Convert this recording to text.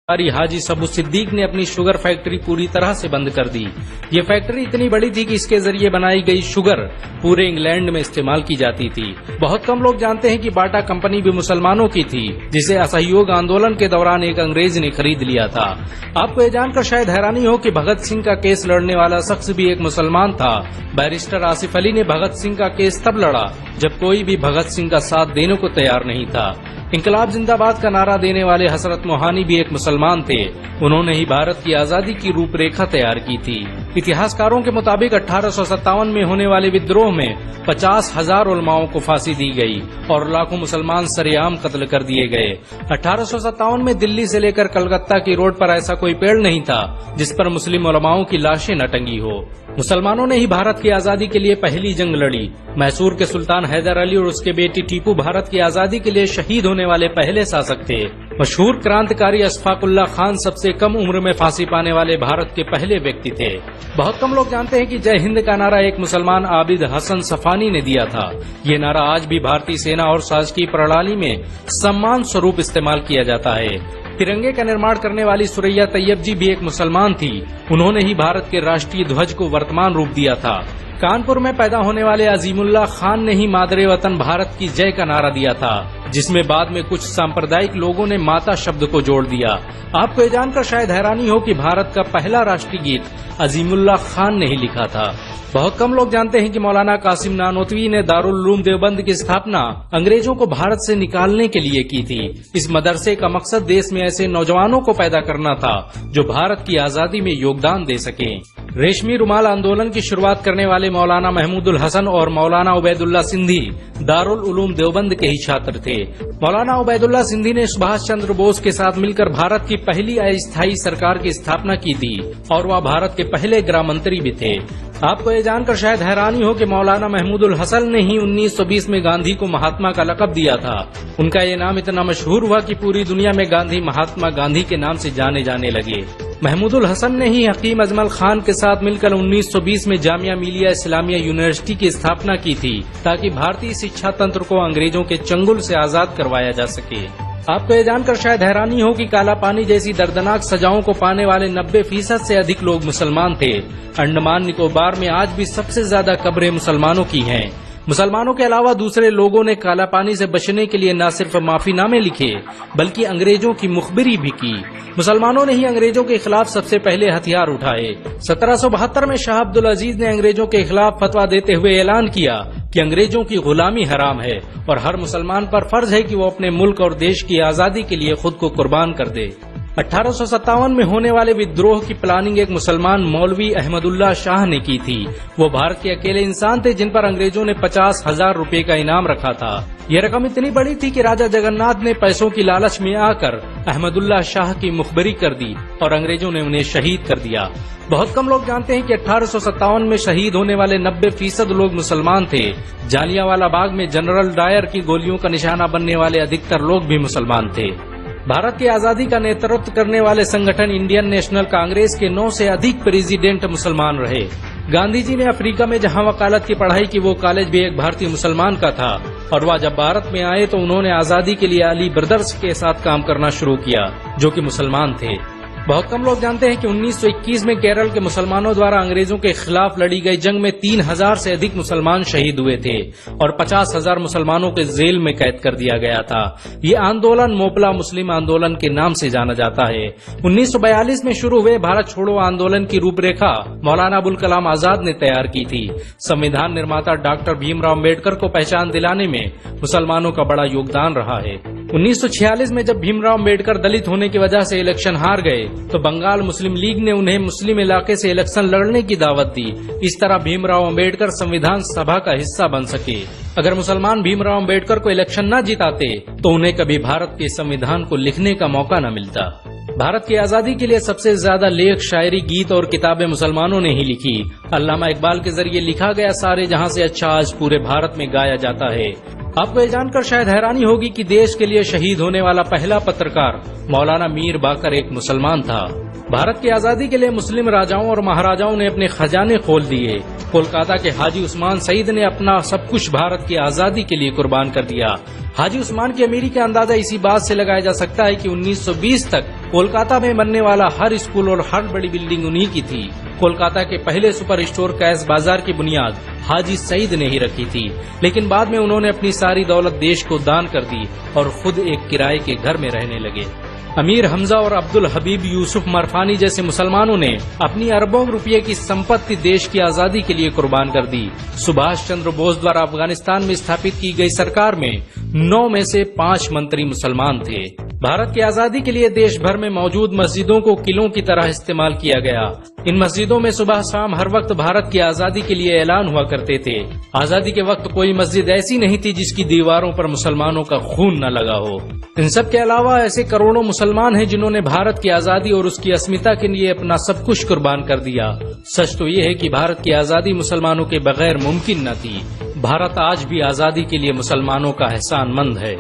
हाजी सबू सिद्दीक ने अपनी शुगर फैक्ट्री पूरी तरह से बंद कर दी। ये फैक्ट्री इतनी बड़ी थी कि इसके जरिए बनाई गई शुगर पूरे इंग्लैंड में इस्तेमाल की जाती थी। बहुत कम लोग जानते हैं कि बाटा कंपनी भी मुसलमानों की थी, जिसे असहयोग आंदोलन के दौरान एक अंग्रेज ने खरीद लिया था। आपको ये जानकर शायद हैरानी हो कि भगत सिंह का केस लड़ने वाला शख्स भी एक मुसलमान था। बैरिस्टर आसिफ अली ने भगत सिंह का केस तब लड़ा जब कोई भी भगत सिंह का साथ देने को तैयार नहीं था। इंकलाब जिंदाबाद का नारा देने वाले हसरत मोहानी भी एक मुसलमान थे। उन्होंने ही भारत की आजादी की रूपरेखा तैयार की थी। इतिहासकारों के मुताबिक 1857 में होने वाले विद्रोह में 50,000 उलमाओं को फांसी दी गई और लाखों मुसलमान सरेआम कत्ल कर दिए गए। 1857 में दिल्ली से लेकर कलकत्ता की रोड पर ऐसा कोई पेड़ नहीं था जिस पर मुस्लिम उलमाओं की लाशें न टंगी हो। मुसलमानों ने ही भारत की आजादी के लिए पहली जंग लड़ी। मैसूर के सुल्तान हैदर अली और उसके बेटी टीपू भारत की आजादी के लिए शहीद होने वाले पहले शासक थे। मशहूर क्रांतिकारी अशफाकुल्लाह खान सबसे कम उम्र में फांसी पाने वाले भारत के पहले व्यक्ति थे। बहुत कम लोग जानते हैं कि जय हिंद का नारा एक मुसलमान आबिद हसन सफानी ने दिया था। ये नारा आज भी भारतीय सेना और शासकीय प्रणाली में सम्मान स्वरूप इस्तेमाल किया जाता है। तिरंगे का निर्माण करने वाली सुरैया तैयब जी भी एक मुसलमान थी। उन्होंने ही भारत के राष्ट्रीय ध्वज को वर्तमान रूप दिया था। कानपुर में पैदा होने वाले अजीमुल्लाह खान ने ही मादरे वतन भारत की जय का नारा दिया था, जिसमें बाद में कुछ सांप्रदायिक लोगों ने माता शब्द को जोड़ दिया। आपको ये जानकर शायद हैरानी हो कि भारत का पहला राष्ट्रीय गीत अजीमुल्लाह खान ने ही लिखा था। बहुत कम लोग जानते हैं कि मौलाना कासिम नानोतवी ने दारुल उलूम देवबंद की स्थापना अंग्रेजों को भारत से निकालने के लिए की थी। इस मदरसे का मकसद देश में ऐसे नौजवानों को पैदा करना था जो भारत की आजादी में योगदान दे सकें। रेशमी रुमाल आंदोलन की शुरुआत करने वाले मौलाना महमूदुल हसन और मौलाना उबैदुल्ला सिंधी दारुल उलूम देवबंद के ही छात्र थे। मौलाना उबैदुल्ला सिंधी ने सुभाष चंद्र बोस के साथ मिलकर भारत की पहली अस्थायी सरकार की स्थापना की थी और वह भारत के पहले गृह मंत्री भी थे। आपको ये जानकर शायद हैरानी हो कि मौलाना महमूदुल हसन ने ही 1920 में गांधी को महात्मा का लक़ब दिया था। उनका ये नाम इतना मशहूर हुआ कि पूरी दुनिया में गांधी महात्मा गांधी के नाम से जाने जाने लगे। महमूदुल हसन ने ही हकीम अजमल खान के साथ मिलकर 1920 में जामिया मिलिया इस्लामिया यूनिवर्सिटी की स्थापना की थी, ताकि भारतीय शिक्षा तंत्र को अंग्रेजों के चंगुल से आजाद करवाया जा सके। आपको ये जानकर शायद हैरानी हो कि काला पानी जैसी दर्दनाक सजाओं को पाने वाले 90% से अधिक लोग मुसलमान थे। अंडमान निकोबार में आज भी सबसे ज्यादा कब्रें मुसलमानों की हैं। मुसलमानों के अलावा दूसरे लोगों ने काला पानी से बचने के लिए न सिर्फ माफीनामे लिखे बल्कि अंग्रेजों की मुखबिरी भी की। मुसलमानों ने ही अंग्रेजों के खिलाफ सबसे पहले हथियार उठाए। 1772 में शाह अब्दुल अजीज ने अंग्रेजों के खिलाफ फतवा देते हुए ऐलान किया कि अंग्रेजों की गुलामी हराम है और हर मुसलमान पर फर्ज है कि वो अपने मुल्क और देश की आजादी के लिए खुद को कुर्बान कर दे। 1857 में होने वाले विद्रोह की प्लानिंग एक मुसलमान मौलवी अहमदुल्ला शाह ने की थी। वो भारत के अकेले इंसान थे जिन पर अंग्रेजों ने 50,000 रुपए का इनाम रखा था। यह रकम इतनी बड़ी थी कि राजा जगन्नाथ ने पैसों की लालच में आकर अहमदुल्ला शाह की मुखबरी कर दी और अंग्रेजों ने उन्हें शहीद कर दिया। बहुत कम लोग जानते हैं कि 1857 में शहीद होने वाले 90% लोग मुसलमान थे। जालियांवाला बाग में जनरल डायर की गोलियों का निशाना बनने वाले अधिकतर लोग भी मुसलमान थे। भारत की आजादी का नेतृत्व करने वाले संगठन इंडियन नेशनल कांग्रेस के 9 से अधिक प्रेसिडेंट मुसलमान रहे। गांधी जी ने अफ्रीका में जहां वकालत की पढ़ाई की, वो कॉलेज भी एक भारतीय मुसलमान का था और वह जब भारत में आए तो उन्होंने आजादी के लिए अली ब्रदर्स के साथ काम करना शुरू किया, जो कि मुसलमान थे। बहुत कम लोग जानते हैं कि 1921 में केरल के मुसलमानों द्वारा अंग्रेजों के खिलाफ लड़ी गई जंग में 3000 से अधिक मुसलमान शहीद हुए थे और 50,000 मुसलमानों के जेल में कैद कर दिया गया था। ये आंदोलन मोपला मुस्लिम आंदोलन के नाम से जाना जाता है। 1942 में शुरू हुए भारत छोड़ो आंदोलन की रूपरेखा मौलाना अबुल कलाम आजाद ने तैयार की थी। संविधान निर्माता डॉक्टर भीमराव अम्बेडकर को पहचान दिलाने में मुसलमानों का बड़ा योगदान रहा है। 1946 में जब भीमराव अम्बेडकर दलित होने की वजह से इलेक्शन हार गए तो बंगाल मुस्लिम लीग ने उन्हें मुस्लिम इलाके से इलेक्शन लड़ने की दावत दी। इस तरह भीमराव अम्बेडकर संविधान सभा का हिस्सा बन सके। अगर मुसलमान भीमराव अम्बेडकर को इलेक्शन न जिताते तो उन्हें कभी भारत के संविधान को लिखने का मौका न मिलता। भारत की आजादी के लिए सबसे ज्यादा लेख, शायरी, गीत और किताबें मुसलमानों ने ही लिखी। अल्लामा इकबाल के जरिए लिखा गया सारे जहां से अच्छा आज पूरे भारत में गाया जाता है। आपको ये जानकर शायद हैरानी होगी कि देश के लिए शहीद होने वाला पहला पत्रकार मौलाना मीर बाकर एक मुसलमान था। भारत की आजादी के लिए मुस्लिम राजाओं और महाराजाओं ने अपने खजाने खोल दिए। कोलकाता के हाजी उस्मान सईद ने अपना सब कुछ भारत की आजादी के लिए कुर्बान कर दिया। हाजी उस्मान की अमीरी का अंदाजा इसी बात से लगाया जा सकता है कि 1920 तक कोलकाता में बनने वाला हर स्कूल और हर बड़ी बिल्डिंग उन्हीं की थी। कोलकाता के पहले सुपर स्टोर कैश बाजार की बुनियाद हाजी सईद ने ही रखी थी, लेकिन बाद में उन्होंने अपनी सारी दौलत देश को दान कर दी और खुद एक किराए के घर में रहने लगे। अमीर हमजा और अब्दुल हबीब यूसुफ मरफानी जैसे मुसलमानों ने अपनी अरबों रुपये की संपत्ति देश की आजादी के लिए कुर्बान कर दी। सुभाष चंद्र बोस द्वारा अफगानिस्तान में स्थापित की गई सरकार में 9 में से 5 मंत्री मुसलमान थे। भारत की आजादी के लिए देश भर में मौजूद मस्जिदों को किलों की तरह इस्तेमाल किया गया। इन मस्जिदों में सुबह शाम हर वक्त भारत की आजादी के लिए ऐलान हुआ करते थे। आजादी के वक्त कोई मस्जिद ऐसी नहीं थी जिसकी दीवारों पर मुसलमानों का खून न लगा हो। इन सब के अलावा ऐसे करोड़ों मुसलमान हैं जिन्होंने भारत की आजादी और उसकी अस्मिता के लिए अपना सब कुछ कुर्बान कर दिया। सच तो ये है कि भारत की आजादी मुसलमानों के बगैर मुमकिन न थी। भारत आज भी आजादी के लिए मुसलमानों का एहसानमंद है।